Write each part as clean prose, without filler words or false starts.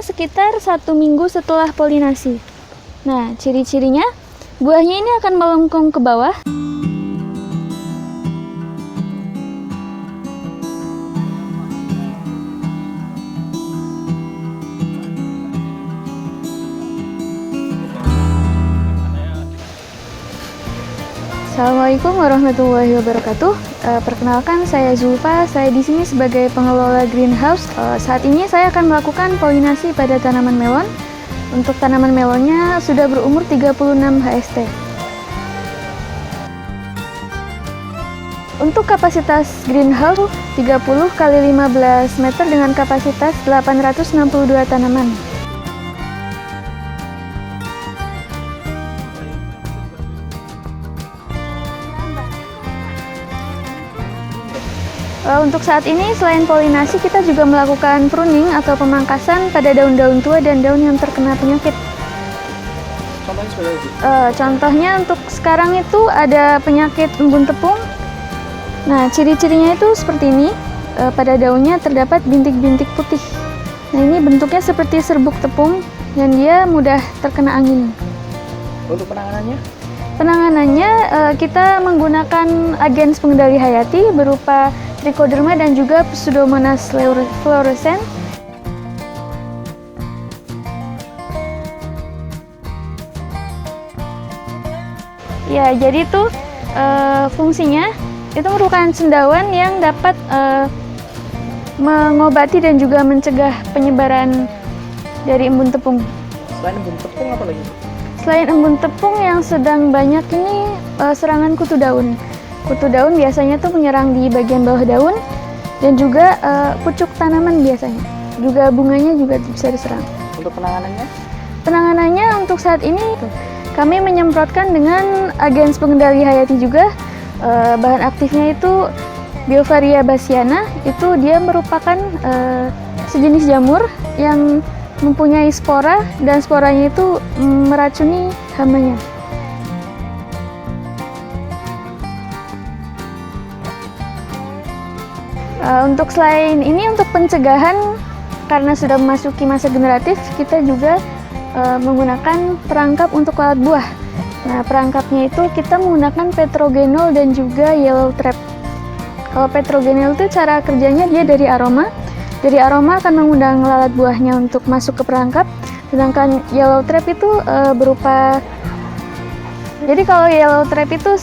sekitar 1 minggu setelah polinasi. Nah, ciri-cirinya, buahnya ini akan melengkung ke bawah. Assalamualaikum warahmatullahi wabarakatuh. Perkenalkan, saya Zulfa. Saya di sini sebagai pengelola greenhouse. Saat ini saya akan melakukan polinasi pada tanaman melon. Untuk tanaman melonnya sudah berumur 36 HST. Untuk kapasitas greenhouse 30 x 15 meter dengan kapasitas 862 tanaman. Untuk saat ini, selain polinasi, kita juga melakukan pruning atau pemangkasan pada daun-daun tua dan daun yang terkena penyakit. Contohnya seperti apa? Contohnya untuk sekarang itu ada penyakit embun tepung. Nah, ciri-cirinya itu seperti ini. Pada daunnya terdapat bintik-bintik putih. Nah, ini bentuknya seperti serbuk tepung dan dia mudah terkena angin. Untuk penanganannya? Penanganannya kita menggunakan agens pengendali hayati berupa Trichoderma dan juga Pseudomonas fluorescens. Ya, jadi itu fungsinya itu merupakan cendawan yang dapat mengobati dan juga mencegah penyebaran dari embun tepung. Selain embun tepung apa lagi? Selain embun tepung yang sedang banyak ini serangan kutu daun. Kutu daun biasanya tuh menyerang di bagian bawah daun dan juga pucuk tanaman biasanya. Juga bunganya juga bisa diserang. Untuk penanganannya? Penanganannya untuk saat ini kami menyemprotkan dengan agens pengendali hayati juga. Bahan aktifnya itu Beauveria bassiana. Itu dia merupakan sejenis jamur yang mempunyai spora dan sporanya itu meracuni hamanya. Untuk selain ini, untuk pencegahan karena sudah memasuki masa generatif, kita juga menggunakan perangkap untuk lalat buah. Nah, perangkapnya itu kita menggunakan petrogenol dan juga yellow trap. Kalau petrogenol itu cara kerjanya dia dari aroma. Dari aroma akan mengundang lalat buahnya untuk masuk ke perangkap. Sedangkan yellow trap itu berupa, jadi kalau yellow trap itu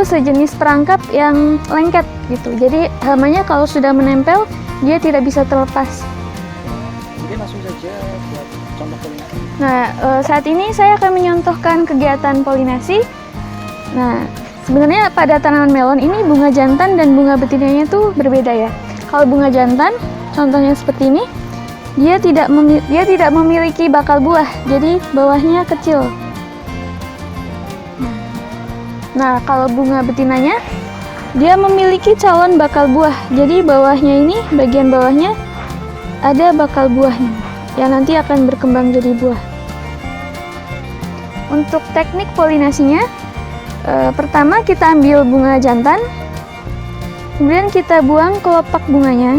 sejenis perangkap yang lengket gitu. Jadi hamanya kalau sudah menempel, dia tidak bisa terlepas. Mungkin langsung saja buat contoh polinasi. Nah, saat ini saya akan menyontohkan kegiatan polinasi. Nah, sebenarnya pada tanaman melon ini bunga jantan dan bunga betinanya itu berbeda ya. Kalau bunga jantan, contohnya seperti ini, dia tidak memiliki bakal buah, jadi bawahnya kecil. Nah, kalau bunga betinanya, dia memiliki calon bakal buah. Jadi bawahnya ini, bagian bawahnya ada bakal buahnya yang nanti akan berkembang jadi buah. Untuk teknik polinasinya, pertama kita ambil bunga jantan, kemudian kita buang kelopak bunganya.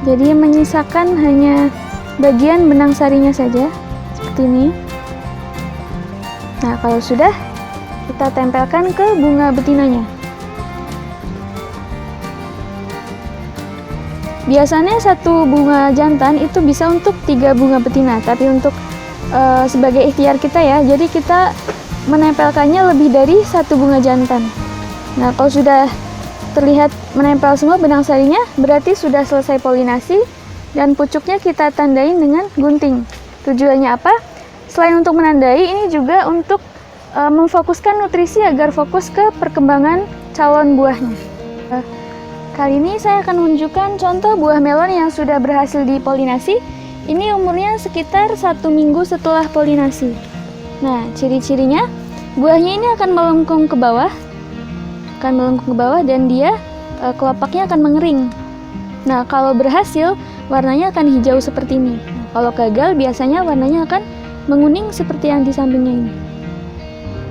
Jadi menyisakan hanya bagian benang sarinya saja, seperti ini. Nah, kalau sudah, kita tempelkan ke bunga betinanya. Biasanya satu bunga jantan itu bisa untuk 3 bunga betina, tapi untuk sebagai ikhtiar kita ya, jadi kita menempelkannya lebih dari 1 bunga jantan. Nah, kalau sudah terlihat menempel semua benang sarinya, berarti sudah selesai polinasi dan pucuknya kita tandain dengan gunting. Tujuannya apa? Selain untuk menandai, ini juga untuk memfokuskan nutrisi agar fokus ke perkembangan calon buahnya. Kali ini saya akan menunjukkan contoh buah melon yang sudah berhasil dipolinasi. Ini umurnya sekitar 1 minggu setelah polinasi. Nah, ciri-cirinya, buahnya ini akan melengkung ke bawah, dan dia kelopaknya akan mengering. Nah, kalau berhasil, warnanya akan hijau seperti ini. Nah, kalau gagal, biasanya warnanya akan menguning seperti yang di sampingnya ini.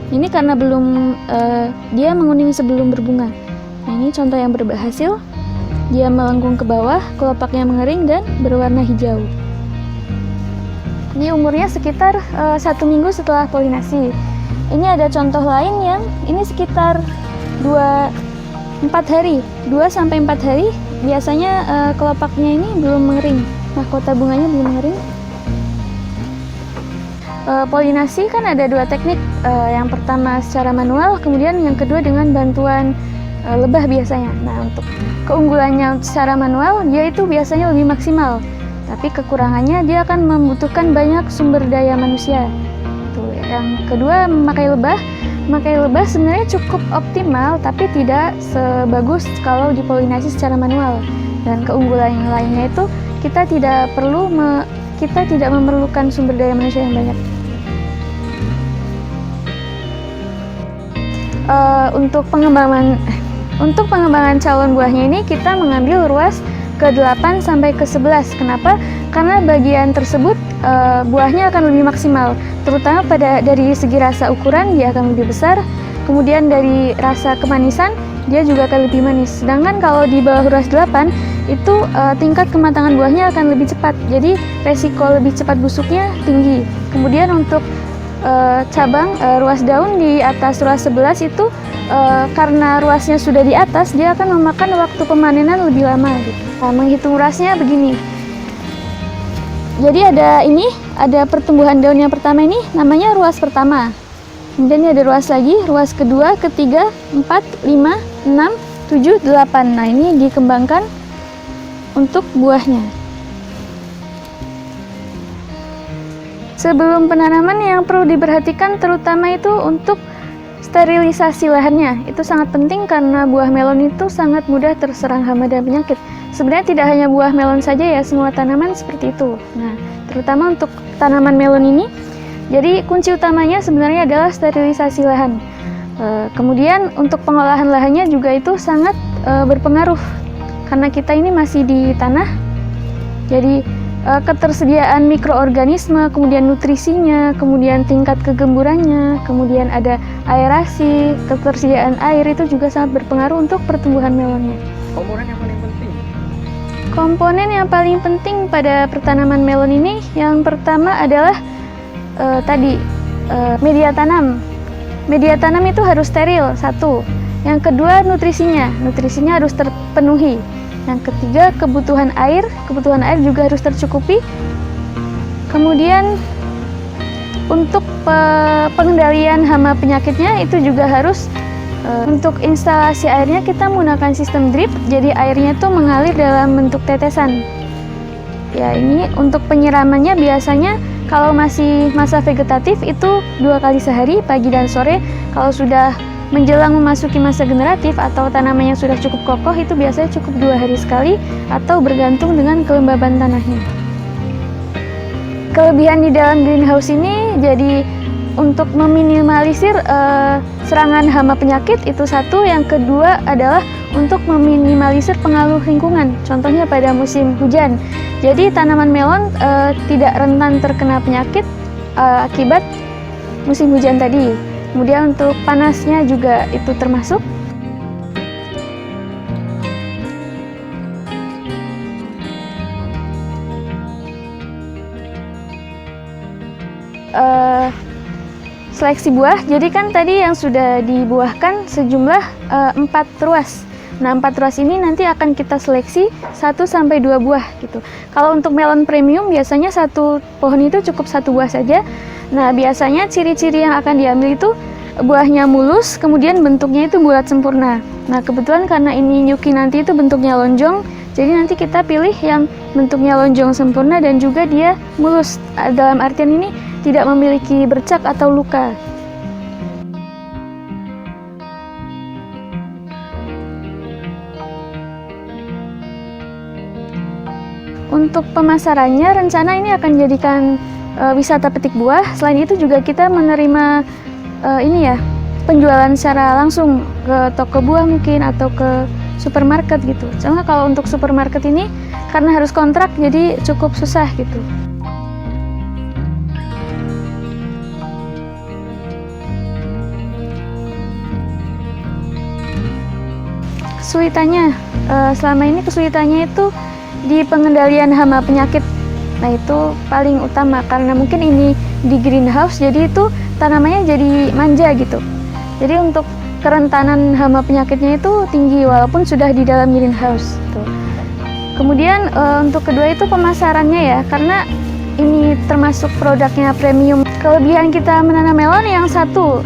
Ini karena dia menguning sebelum berbunga. Nah, ini contoh yang berhasil. Dia melengkung ke bawah, kelopaknya mengering dan berwarna hijau. Ini umurnya sekitar 1 minggu setelah polinasi. Ini ada contoh lain yang ini sekitar 2-4 hari, 2-4 hari. Biasanya kelopaknya ini belum mengering, mahkota bunganya belum mengering. Polinasi kan ada 2 teknik, yang pertama secara manual, kemudian yang kedua dengan bantuan lebah biasanya. Nah, untuk keunggulannya secara manual, dia itu biasanya lebih maksimal, tapi kekurangannya dia akan membutuhkan banyak sumber daya manusia. Tuh. Yang kedua, memakai lebah sebenarnya cukup optimal, tapi tidak sebagus kalau dipolinasi secara manual. Dan keunggulan yang lainnya itu kita tidak memerlukan sumber daya manusia yang banyak. Untuk pengembangan calon buahnya ini kita mengambil ruas ke-8 sampai ke-11. Kenapa? Karena bagian tersebut buahnya akan lebih maksimal, terutama dari segi rasa ukuran dia akan lebih besar, kemudian dari rasa kemanisan dia juga akan lebih manis. Sedangkan kalau di bawah ruas 8 itu tingkat kematangan buahnya akan lebih cepat, jadi resiko lebih cepat busuknya tinggi. Kemudian untuk ruas daun di atas ruas 11 itu karena ruasnya sudah di atas, dia akan memakan waktu pemanenan lebih lama gitu. Nah, menghitung ruasnya begini. Jadi ada pertumbuhan daun yang pertama ini namanya ruas pertama. Kemudian ini ada ruas lagi, ruas kedua, ketiga, 4, 5, 6, 7, 8. Nah, ini dikembangkan untuk buahnya. Sebelum penanaman yang perlu diperhatikan terutama itu untuk sterilisasi lahannya. Itu sangat penting karena buah melon itu sangat mudah terserang hama dan penyakit. Sebenarnya tidak hanya buah melon saja ya, semua tanaman seperti itu. Nah, terutama untuk tanaman melon ini, jadi kunci utamanya sebenarnya adalah sterilisasi lahan. Kemudian untuk pengolahan lahannya juga itu sangat berpengaruh. Karena kita ini masih di tanah, jadi ketersediaan mikroorganisme, kemudian nutrisinya, kemudian tingkat kegemburannya, kemudian ada aerasi, ketersediaan air itu juga sangat berpengaruh untuk pertumbuhan melonnya. Komponen yang paling penting pada pertanaman melon ini yang pertama adalah media tanam. Media tanam itu harus steril, satu. Yang kedua, nutrisinya harus terpenuhi. Yang ketiga, kebutuhan air juga harus tercukupi. Kemudian untuk pengendalian hama penyakitnya itu juga harus untuk instalasi airnya kita menggunakan sistem drip, jadi airnya itu mengalir dalam bentuk tetesan. Ya, ini untuk penyiramannya biasanya kalau masih masa vegetatif itu 2 kali sehari, pagi dan sore. Kalau sudah menjelang memasuki masa generatif atau tanamannya sudah cukup kokoh, itu biasanya cukup 2 hari sekali atau bergantung dengan kelembaban tanahnya. Kelebihan di dalam greenhouse ini jadi untuk meminimalisir serangan hama penyakit itu satu, yang kedua adalah untuk meminimalisir pengaruh lingkungan, contohnya pada musim hujan. Jadi tanaman melon tidak rentan terkena penyakit akibat musim hujan tadi. Kemudian untuk panasnya juga itu termasuk. Seleksi buah, jadi kan tadi yang sudah dibuahkan sejumlah 4 ruas. Nah, 4 ruas ini nanti akan kita seleksi 1-2 buah gitu. Kalau untuk melon premium biasanya satu pohon itu cukup 1 buah saja. Nah, biasanya ciri-ciri yang akan diambil itu buahnya mulus, kemudian bentuknya itu bulat sempurna. Nah, kebetulan karena ini nyuki nanti itu bentuknya lonjong, jadi nanti kita pilih yang bentuknya lonjong sempurna dan juga dia mulus. Dalam artian ini tidak memiliki bercak atau luka. Untuk pemasarannya, rencana ini akan jadikan wisata petik buah. Selain itu juga kita menerima penjualan secara langsung ke toko buah mungkin atau ke supermarket gitu. Soalnya kalau untuk supermarket ini karena harus kontrak jadi cukup susah gitu. Kesulitannya selama ini kesulitannya itu di pengendalian hama penyakit. Nah itu paling utama karena mungkin ini di greenhouse, jadi itu tanamannya jadi manja gitu. Jadi untuk kerentanan hama penyakitnya itu tinggi walaupun sudah di dalam greenhouse gitu. Kemudian untuk kedua itu pemasarannya ya, karena ini termasuk produknya premium. Kelebihan kita menanam melon yang satu,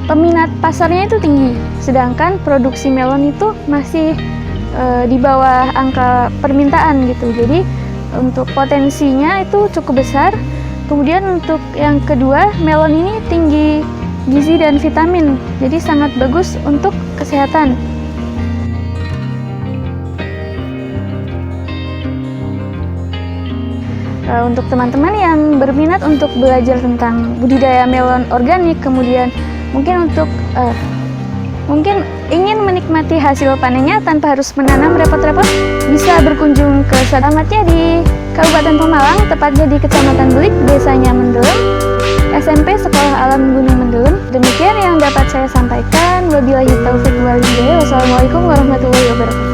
peminat pasarnya itu tinggi, sedangkan produksi melon itu masih di bawah angka permintaan gitu. Jadi untuk potensinya itu cukup besar. Kemudian untuk yang kedua, melon ini tinggi gizi dan vitamin, jadi sangat bagus untuk kesehatan. Untuk teman-teman yang berminat untuk belajar tentang budidaya melon organik, kemudian mungkin ingin menikmati hasil panennya tanpa harus menanam repot-repot, bisa berkunjung ke alamatnya di Kabupaten Pemalang, tepatnya di Kecamatan Belik, Desanya Mendelem, SMP Sekolah Alam Gunung Mendelem. Demikian yang dapat saya sampaikan. Wabillahi taufiq wal hidayah. Wassalamualaikum warahmatullahi wabarakatuh.